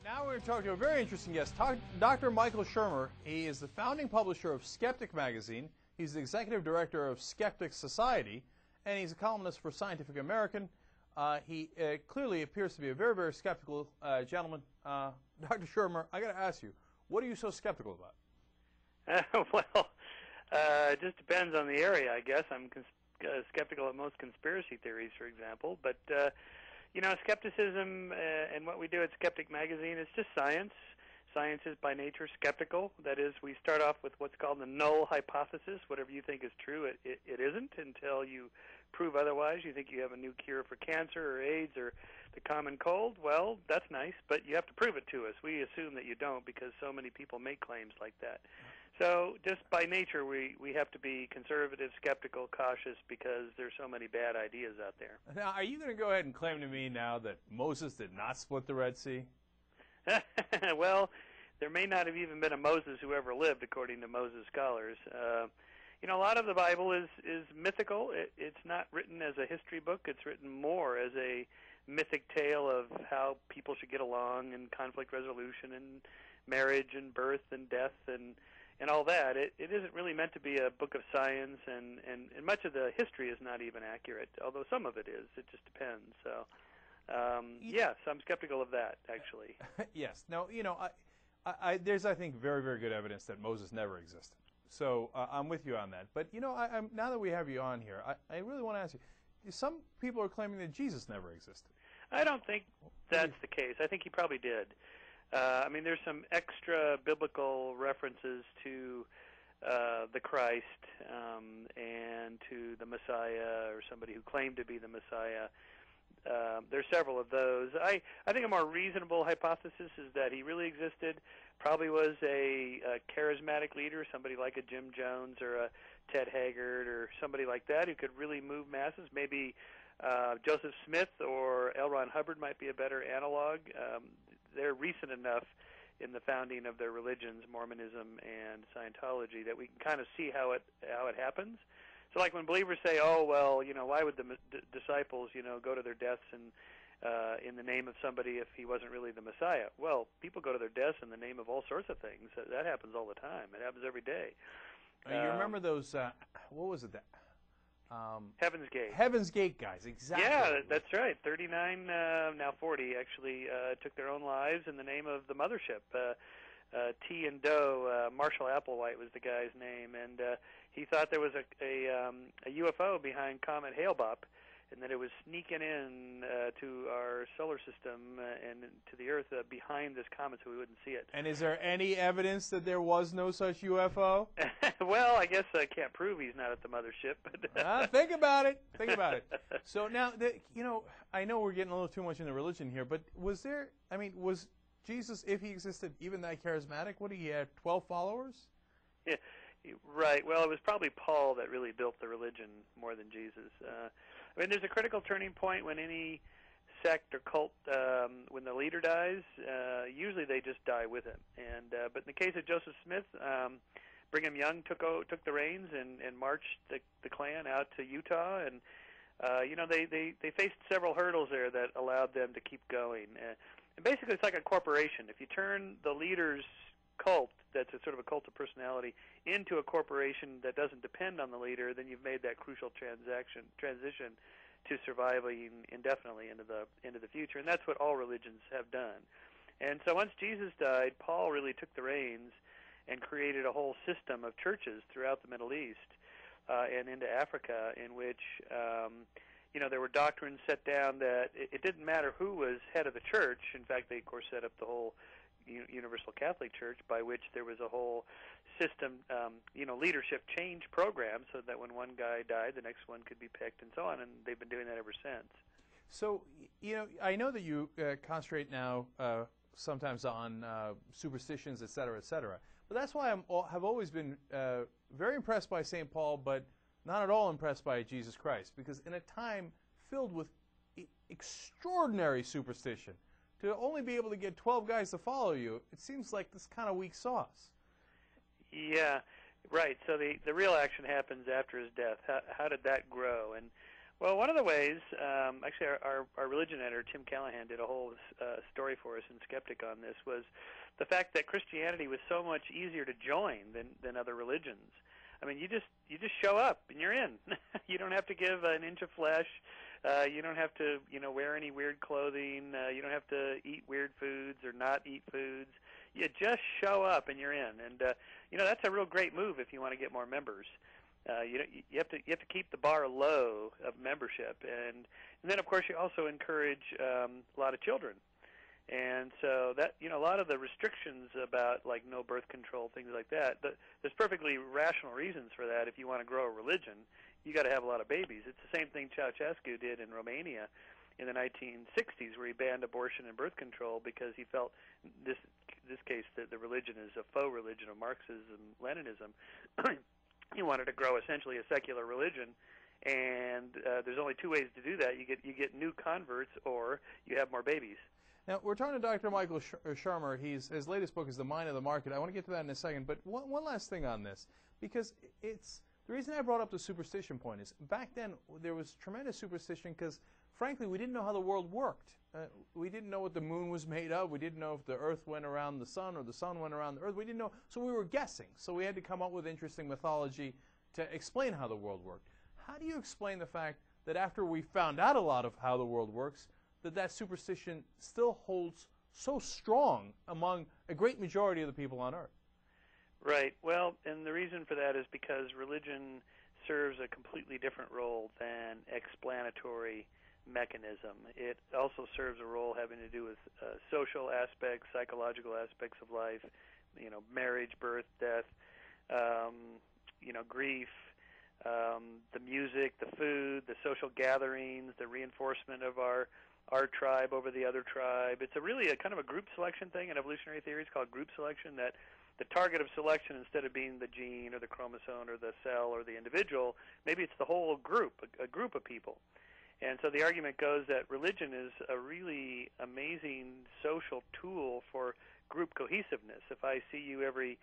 Now we're going to talk to a very interesting guest, Dr. Michael Shermer. He is the founding publisher of Skeptic magazine. He's the executive director of Skeptic Society, and he's a columnist for Scientific American. He clearly appears to be a very, very skeptical gentleman. Dr. Shermer, I got to ask you, what are you so skeptical about? It just depends on the area, I guess. I'm skeptical of most conspiracy theories, for example, but skepticism and what we do at Skeptic Magazine is just science. Science is by nature skeptical. That is, we start off with what's called the null hypothesis. Whatever you think is true, it isn't until you prove otherwise. You think you have a new cure for cancer or AIDS or the common cold. Well, that's nice, but you have to prove it to us. We assume that you don't because so many people make claims like that. So just by nature, we have to be conservative, skeptical, cautious because there's so many bad ideas out there. Now, are you going to go ahead and claim to me now that Moses did not split the Red Sea? Well, there may not have even been a Moses who ever lived, according to Moses scholars. A lot of the Bible is mythical. It's not written as a history book. It's written more as a mythic tale of how people should get along and conflict resolution and marriage and birth and death and all that. It isn't really meant to be a book of science, and much of the history is not even accurate, although some of it is. It just depends. So, yes, I'm skeptical of that, actually. Yes. Now, there's, I think, very, very good evidence that Moses never existed. So I'm with you on that. But, now that we have you on here, I really want to ask you, some people are claiming that Jesus never existed. I don't think that's the case. I think he probably did. There's some extra biblical references to the Christ and to the Messiah or somebody who claimed to be the Messiah. There's several of those. I think a more reasonable hypothesis is that he really existed, probably was a charismatic leader, somebody like a Jim Jones or a Ted Haggard or somebody like that who could really move masses. Maybe Joseph Smith or L. Ron Hubbard might be a better analog. They're recent enough in the founding of their religions, Mormonism and Scientology, that we can kind of see how it happens. So, like when believers say, "Oh, well, why would the disciples, go to their deaths and in the name of somebody if he wasn't really the Messiah?" Well, people go to their deaths in the name of all sorts of things. That happens all the time. It happens every day. You remember those? What was it? Heaven's Gate. Heaven's Gate guys, exactly. Yeah, that's right. 39, now 40, actually took their own lives in the name of the mothership. T and Doe, Marshall Applewhite was the guy's name, and he thought there was a UFO behind Comet Hale-Bopp, and that it was sneaking in to our solar system and to the Earth behind this comet so we wouldn't see it. And is there any evidence that there was no such UFO? Well, I guess I can't prove he's not at the mothership. But think about it. Think about it. So now, I know we're getting a little too much into religion here, but was Jesus, if he existed, even that charismatic? What, he had 12 followers? Yeah, right. Well, it was probably Paul that really built the religion more than Jesus. There's a critical turning point when any sect or cult, when the leader dies, usually they just die with him. But in the case of Joseph Smith, Brigham Young took the reins and marched the Klan out to Utah, and they faced several hurdles there that allowed them to keep going. And basically, it's like a corporation. If you turn the leader's cult, that's a sort of a cult of personality, into a corporation that doesn't depend on the leader, then you've made that crucial transition to surviving indefinitely into the future. And that's what all religions have done. And so once Jesus died, Paul really took the reins and created a whole system of churches throughout the Middle East and into Africa, in which there were doctrines set down that it didn't matter who was head of the church. In fact, they, of course, set up the whole Universal Catholic Church, by which there was a whole system, leadership change program, so that when one guy died, the next one could be picked, and so on. And they've been doing that ever since. So, I know that you concentrate now sometimes on superstitions, et cetera, but that's why have always been very impressed by St. Paul, but not at all impressed by Jesus Christ, because in a time filled with extraordinary superstition, to only be able to get 12 guys to follow you, it seems like this kind of weak sauce. Yeah, right. So the real action happens after his death. How did that grow? And Well, one of the ways, actually, our religion editor, Tim Callahan, did a whole story for us in Skeptic on this, was the fact that Christianity was so much easier to join than other religions. I mean, you just show up and you're in. You don't have to give an inch of flesh. You don't have to, wear any weird clothing. You don't have to eat weird foods or not eat foods. You just show up and you're in. And that's a real great move if you want to get more members. You have to keep the bar low of membership, and then of course you also encourage a lot of children. And so that, a lot of the restrictions about like no birth control, things like that, there's perfectly rational reasons for that. If you want to grow a religion, you got to have a lot of babies. It's the same thing Ceausescu did in Romania in the 1960s, where he banned abortion and birth control because he felt this case that the religion is a faux religion of Marxism, Leninism. He wanted to grow essentially a secular religion. And there's only two ways to do that. You get new converts, or you have more babies. Now, we're talking to Dr. Michael Shermer. His latest book is The Mind of the Market. I want to get to that in a second, but one last thing on this, because it's the reason I brought up the superstition point is back then there was tremendous superstition because, frankly, we didn't know how the world worked. We didn't know what the moon was made of. We didn't know if the earth went around the sun or the sun went around the earth. We didn't know, so we were guessing. So we had to come up with interesting mythology to explain how the world worked. How do you explain the fact that after we found out a lot of how the world works, that superstition still holds so strong among a great majority of the people on Earth? Right. Well, and the reason for that is because religion serves a completely different role than explanatory mechanism. It also serves a role having to do with social aspects, psychological aspects of life, marriage, birth, death, grief, the music, the food, the social gatherings, the reinforcement of our tribe over the other tribe. It's really a kind of a group selection thing in evolutionary theory. It's called group selection, that the target of selection, instead of being the gene or the chromosome or the cell or the individual, maybe it's the whole group, a group of people. And so the argument goes that religion is a really amazing social tool for group cohesiveness. If I see you every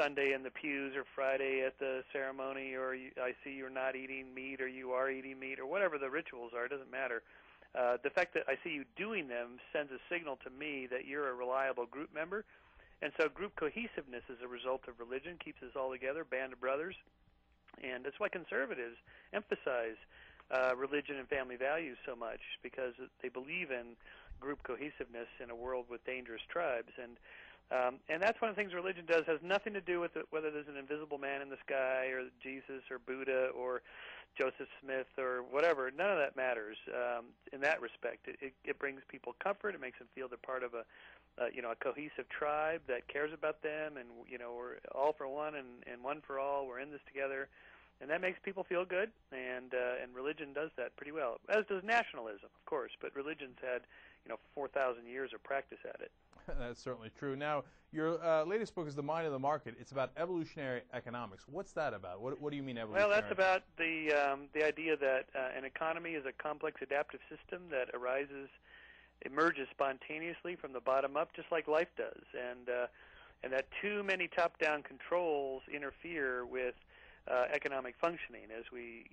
Sunday in the pews or Friday at the ceremony, or I see you're not eating meat or you are eating meat, or whatever the rituals are, it doesn't matter. The fact that I see you doing them sends a signal to me that you're a reliable group member. And so group cohesiveness as a result of religion keeps us all together, band of brothers. And that's why conservatives emphasize religion and family values so much, because they believe in group cohesiveness in a world with dangerous tribes. And that's one of the things religion does. It has nothing to do with whether there's an invisible man in the sky or Jesus or Buddha or Joseph Smith or whatever. None of that matters in that respect. It brings people comfort. It makes them feel they're part of a cohesive tribe that cares about them, and we're all for one and one for all. We're in this together, and that makes people feel good. And religion does that pretty well, as does nationalism, of course. But religion's had 4,000 years of practice at it. That's certainly true. Now, your latest book is The Mind of the Market. It's about evolutionary economics. What's that about? What do you mean evolutionary? Well, that's about the idea that an economy is a complex adaptive system that emerges spontaneously from the bottom up, just like life does, and that too many top-down controls interfere with economic functioning, as we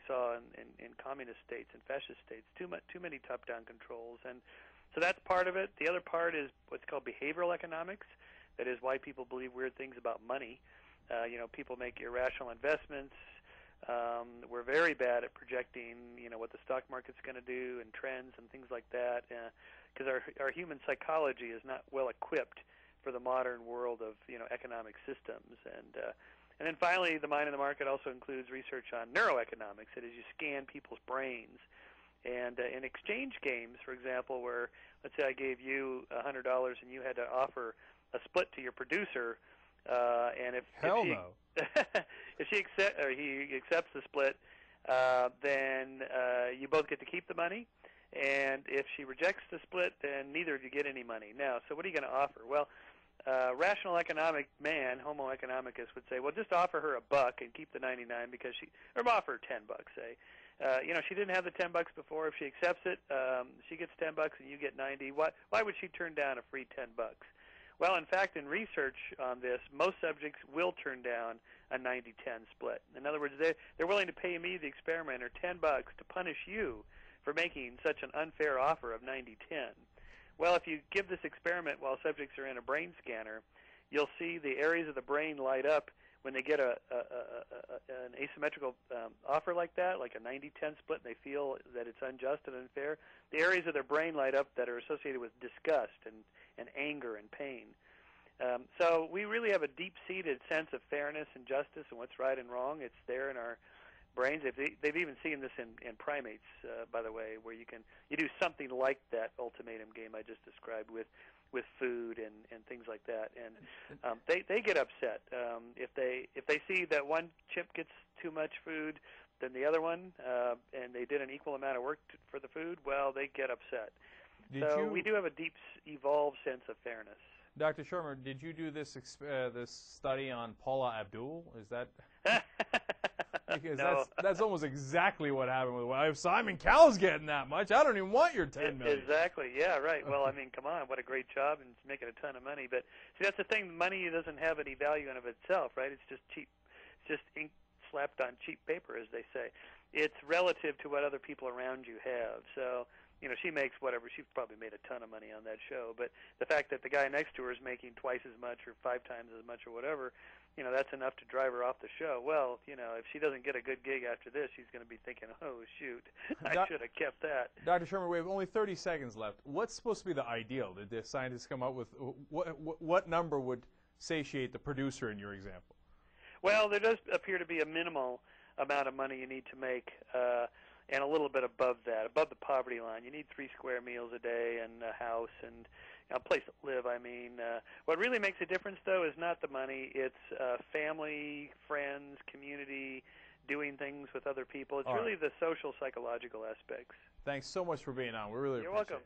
saw in communist states and fascist states. Too many top-down controls, and so that's part of it. The other part is what's called behavioral economics. That is why people believe weird things about money. People make irrational investments. We're very bad at projecting, what the stock market's going to do and trends and things like that, because our human psychology is not well equipped for the modern world of economic systems. And then finally, the mind of the market also includes research on neuroeconomics. That is, you scan people's brains. And in exchange games, for example, where let's say I gave you $100 and you had to offer a split to your producer, and if he accepts the split, then you both get to keep the money. And if she rejects the split, then neither of you get any money. Now, so what are you going to offer? Well, rational economic man, Homo economicus, would say, well, just offer her $1 and keep the 99 or offer her $10, say. She didn't have the $10 before. If she accepts it, she gets $10 and you get 90. Why would she turn down a free $10? Well, in fact, in research on this, most subjects will turn down a 90-10 split. In other words, they're willing to pay me, the experimenter, $10 to punish you for making such an unfair offer of 90-10. Well, if you give this experiment while subjects are in a brain scanner, you'll see the areas of the brain light up when they get an asymmetrical offer like that, like a 90-10 split, and they feel that it's unjust and unfair. The areas of their brain light up that are associated with disgust and anger and pain. So we really have a deep-seated sense of fairness and justice and what's right and wrong. It's there in our brains. They've even seen this in primates, by the way, where you do something like that ultimatum game I just described with food and things like that, and they get upset if they see that one chimp gets too much food than the other one, and they did an equal amount of work for the food. Well, they get upset. We do have a deep, evolved sense of fairness. Dr. Shermer, did you do this this study on Paula Abdul? Is that because no. that's almost exactly what happened with. Well, if Simon Cowell's getting that much, I don't even want your $10 million. Exactly. Yeah. Right. Well, I mean, come on, what a great job, and it's making a ton of money. But see, that's the thing. Money doesn't have any value in of itself, right? It's just cheap. It's just ink slapped on cheap paper, as they say. It's relative to what other people around you have. So, she makes whatever. She's probably made a ton of money on that show. But the fact that the guy next to her is making twice as much or 5 times as much or whatever, that's enough to drive her off the show. Well, if she doesn't get a good gig after this, she's going to be thinking, oh, shoot, I should have kept that. Dr. Shermer, we have only 30 seconds left. What's supposed to be the ideal? Did the scientists come up with what number would satiate the producer in your example? Well, there does appear to be a minimal amount of money you need to make, and a little bit above that, above the poverty line. You need 3 square meals a day and a house and a place to live. I mean, what really makes a difference, though, is not the money. It's family, friends, community, doing things with other people. It's really the social, psychological aspects. Thanks so much for being on. We really appreciate it. You're welcome.